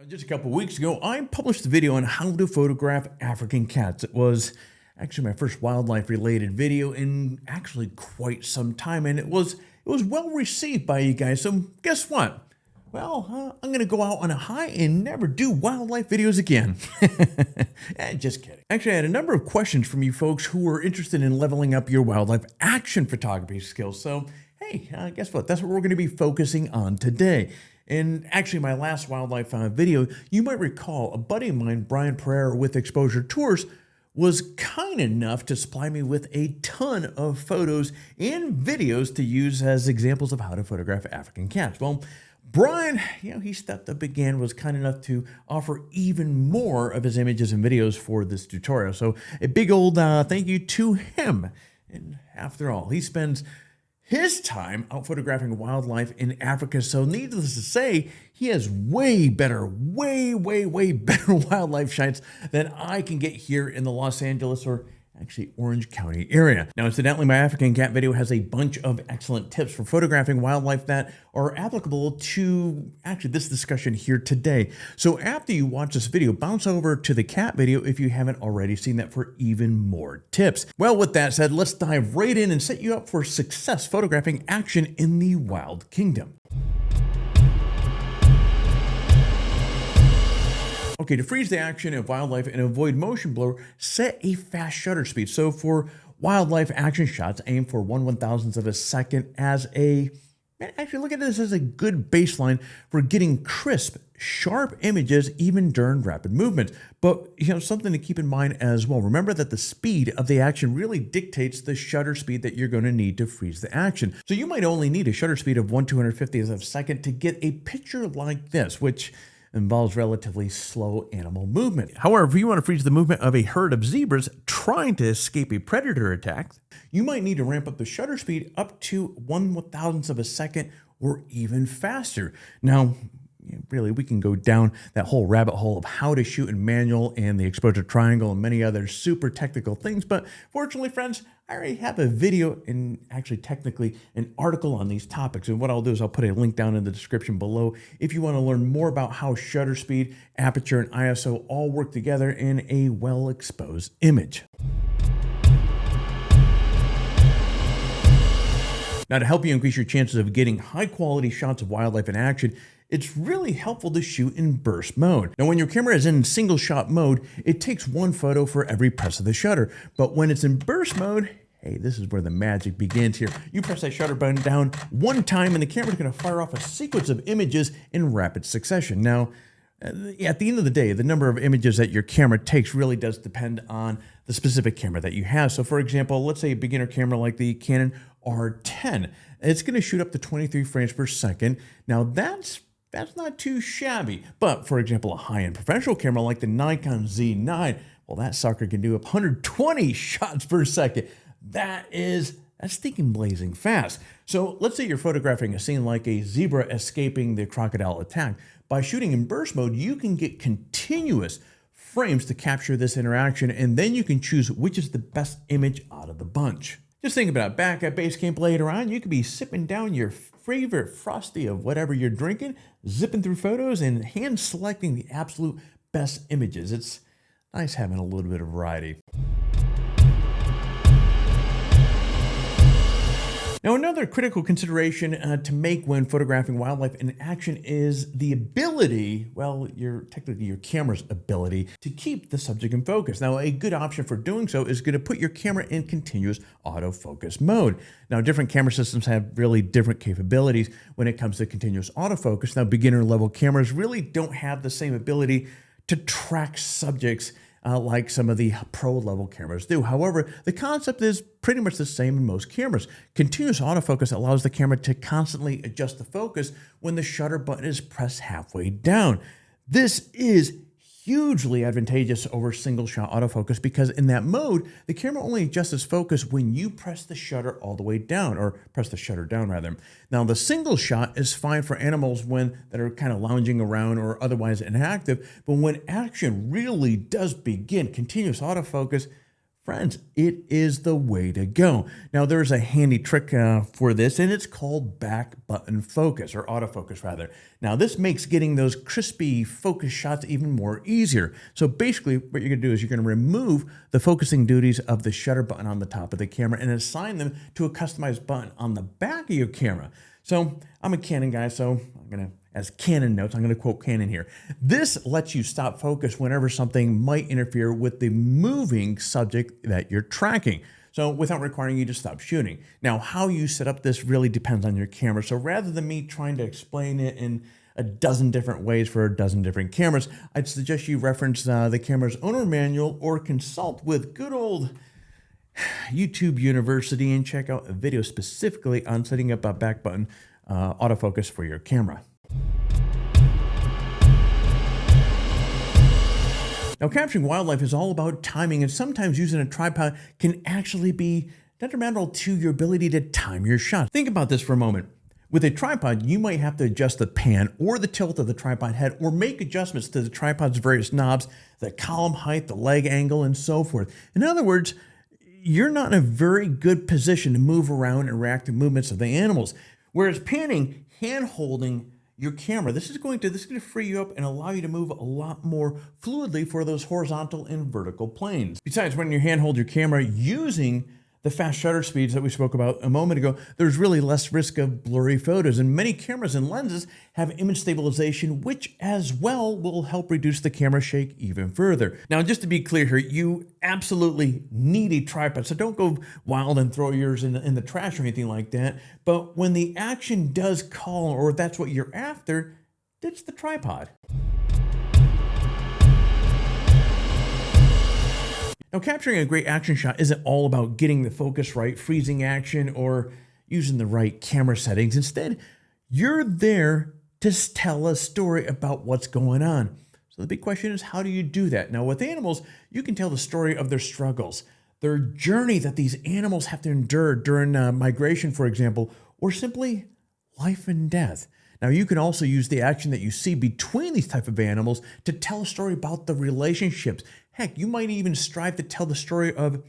Just a couple weeks ago, I published a video on how to photograph African cats. It was actually my first wildlife-related video in actually quite some time, and it was well received by you guys. So guess what? Well, I'm going to go out on a high and never do wildlife videos again. Just kidding. Actually, I had a number of questions from you folks who were interested in leveling up your wildlife action photography skills. So, hey, guess what? That's what we're going to be focusing on today. And actually, my last wildlife video, you might recall a buddy of mine, Brian Pereira with Exposure Tours, was kind enough to supply me with a ton of photos and videos to use as examples of how to photograph African cats. Well, Brian, he stepped up again, was kind enough to offer even more of his images and videos for this tutorial. So a big old thank you to him. And after all, he spends his time out photographing wildlife in Africa. So needless to say, he has way better wildlife shots than I can get here in the Los Angeles or actually Orange County area. Now, incidentally, my African cat video has a bunch of excellent tips for photographing wildlife that are applicable to actually this discussion here today. So after you watch this video, bounce over to the cat video if you haven't already seen that for even more tips. Well, with that said, let's dive right in and set you up for success photographing action in the wild kingdom. Okay, to freeze the action of wildlife and avoid motion blur, set a fast shutter speed. So for wildlife action shots, aim for 1/1000th of a second as a, actually look at this as a good baseline for getting crisp, sharp images even during rapid movement. But something to keep in mind as well. Remember that the speed of the action really dictates the shutter speed that you're going to need to freeze the action. So you might only need a shutter speed of 1/250th of a second to get a picture like this, which involves relatively slow animal movement. However, if you want to freeze the movement of a herd of zebras trying to escape a predator attack, you might need to ramp up the shutter speed up to 1/1000th of a second or even faster. Now, really, we can go down that whole rabbit hole of how to shoot in manual and the exposure triangle and many other super technical things. But fortunately, friends, I already have a video and actually technically an article on these topics. And what I'll do is I'll put a link down in the description below if you want to learn more about how shutter speed, aperture, and ISO all work together in a well-exposed image. Now, to help you increase your chances of getting high-quality shots of wildlife in action, it's really helpful to shoot in burst mode. Now, when your camera is in single shot mode, it takes one photo for every press of the shutter. But when it's in burst mode, hey, this is where the magic begins here. You press that shutter button down one time and the camera's going to fire off a sequence of images in rapid succession. Now, at the end of the day, the number of images that your camera takes really does depend on the specific camera that you have. So for example, let's say a beginner camera like the Canon R10, it's going to shoot up to 23 frames per second. Now that's not too shabby. But for example, a high-end professional camera like the Nikon Z9, well, that sucker can do up 120 shots per second. That's stinking blazing fast. So let's say you're photographing a scene like a zebra escaping the crocodile attack. By shooting in burst mode, you can get continuous frames to capture this interaction, and then you can choose which is the best image out of the bunch. Just think about it. Back at base camp later on, you could be sipping down your favorite Frosty of whatever you're drinking, zipping through photos and hand selecting the absolute best images. It's nice having a little bit of variety. Now, another critical consideration to make when photographing wildlife in action is the ability, well, technically your camera's ability to keep the subject in focus. Now, a good option for doing so is going to put your camera in continuous autofocus mode. Now, different camera systems have really different capabilities when it comes to continuous autofocus. Now, beginner level cameras really don't have the same ability to track subjects like some of the pro level cameras do. However, the concept is pretty much the same in most cameras. Continuous autofocus allows the camera to constantly adjust the focus when the shutter button is pressed halfway down. This is hugely advantageous over single shot autofocus because in that mode, the camera only adjusts its focus when you press the shutter all the way down, or press the shutter down rather. Now, the single shot is fine for animals that are kind of lounging around or otherwise inactive, but when action really does begin, continuous autofocus Friends, it is the way to go. Now, there's a handy trick for this, and it's called back button focus, or autofocus rather. Now, this makes getting those crispy focus shots even more easier. So basically, what you're gonna do is you're gonna remove the focusing duties of the shutter button on the top of the camera and assign them to a customized button on the back of your camera. So I'm a Canon guy, so I'm gonna, as Canon notes, I'm going to quote Canon here. This lets you stop focus whenever something might interfere with the moving subject that you're tracking, so without requiring you to stop shooting. Now, how you set up this really depends on your camera. So rather than me trying to explain it in a dozen different ways for a dozen different cameras, I'd suggest you reference the camera's owner manual or consult with good old YouTube University and check out a video specifically on setting up a back button autofocus for your camera. Now, capturing wildlife is all about timing, and sometimes using a tripod can actually be detrimental to your ability to time your shot. Think about this for a moment. With a tripod, you might have to adjust the pan or the tilt of the tripod head, or make adjustments to the tripod's various knobs, the column height, the leg angle, and so forth. In other words, you're not in a very good position to move around and react to movements of the animals. Whereas panning, hand holding your camera, this is going to free you up and allow you to move a lot more fluidly for those horizontal and vertical planes. Besides, when you handhold your camera using the fast shutter speeds that we spoke about a moment ago, there's really less risk of blurry photos, and many cameras and lenses have image stabilization, which as well will help reduce the camera shake even further. Now, just to be clear here, you absolutely need a tripod, so don't go wild and throw yours in the trash or anything like that. But when the action does call, or if that's what you're after, ditch the tripod. Now, capturing a great action shot isn't all about getting the focus right, freezing action, or using the right camera settings. Instead, you're there to tell a story about what's going on. So the big question is, how do you do that? Now, with animals, you can tell the story of their struggles, their journey that these animals have to endure during migration, for example, or simply life and death. Now, you can also use the action that you see between these type of animals to tell a story about the relationships. Heck, you might even strive to tell the story of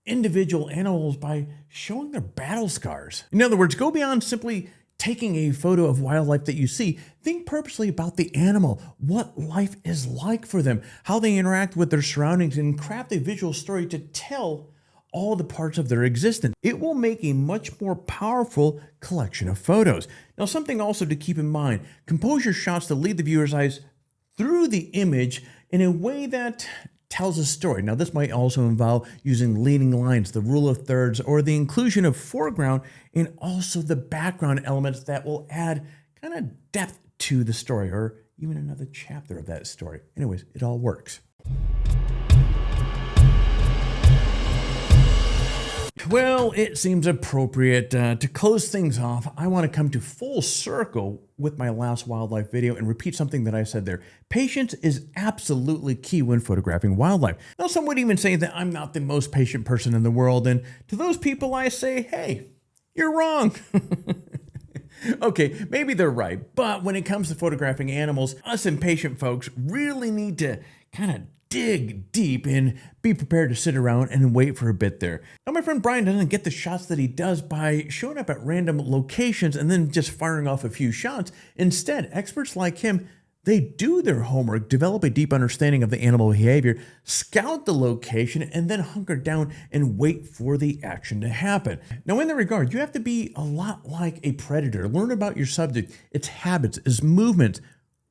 individual animals by showing their battle scars. In other words, go beyond simply taking a photo of wildlife that you see. Think purposely about the animal, what life is like for them, how they interact with their surroundings, and craft a visual story to tell all the parts of their existence. It will make a much more powerful collection of photos. Now, something also to keep in mind, compose your shots to lead the viewer's eyes through the image in a way that tells a story. Now, this might also involve using leading lines, the rule of thirds, or the inclusion of foreground and also the background elements that will add kind of depth to the story, or even another chapter of that story. Anyways, it all works. Well, it seems appropriate to close things off. I want to come to full circle with my last wildlife video and repeat something that I said there. Patience is absolutely key when photographing wildlife. Now, some would even say that I'm not the most patient person in the world, and to those people I say, hey, you're wrong. Okay, maybe they're right, but when it comes to photographing animals, us impatient folks really need to kind of dig deep and be prepared to sit around and wait for a bit there. Now, my friend Brian doesn't get the shots that he does by showing up at random locations and then just firing off a few shots. Instead, experts like him, they do their homework, develop a deep understanding of the animal behavior, scout the location, and then hunker down and wait for the action to happen. Now, in that regard, you have to be a lot like a predator. Learn about your subject, its habits, its movements,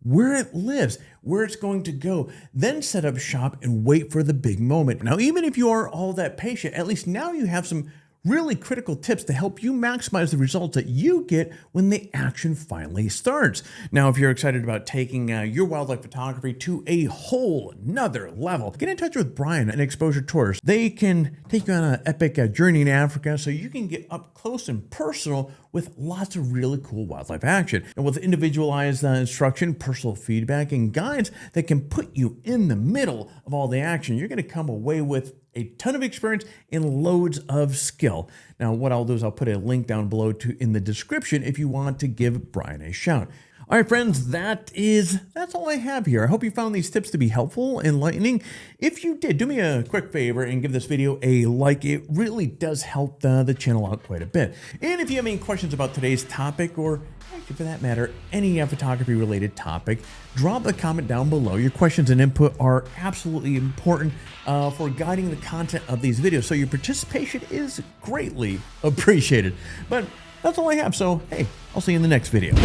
where it lives, where it's going to go, then set up shop and wait for the big moment. Now, even if you are all that patient, at least now you have some really critical tips to help you maximize the results that you get when the action finally starts. Now, if you're excited about taking your wildlife photography to a whole nother level, get in touch with Brian and Exposure Tours. They can take you on an epic journey in Africa so you can get up close and personal with lots of really cool wildlife action. And with individualized instruction, personal feedback, and guides that can put you in the middle of all the action, you're going to come away with a ton of experience and loads of skill. Now, what I'll do is I'll put a link down below in the description if you want to give Brian a shout. All right, friends, that's all I have here. I hope you found these tips to be helpful, enlightening. If you did, do me a quick favor and give this video a like. It really does help the channel out quite a bit. And if you have any questions about today's topic, or actually for that matter, any photography related topic, drop a comment down below. Your questions and input are absolutely important for guiding the content of these videos. So your participation is greatly appreciated. But that's all I have. So, hey, I'll see you in the next video.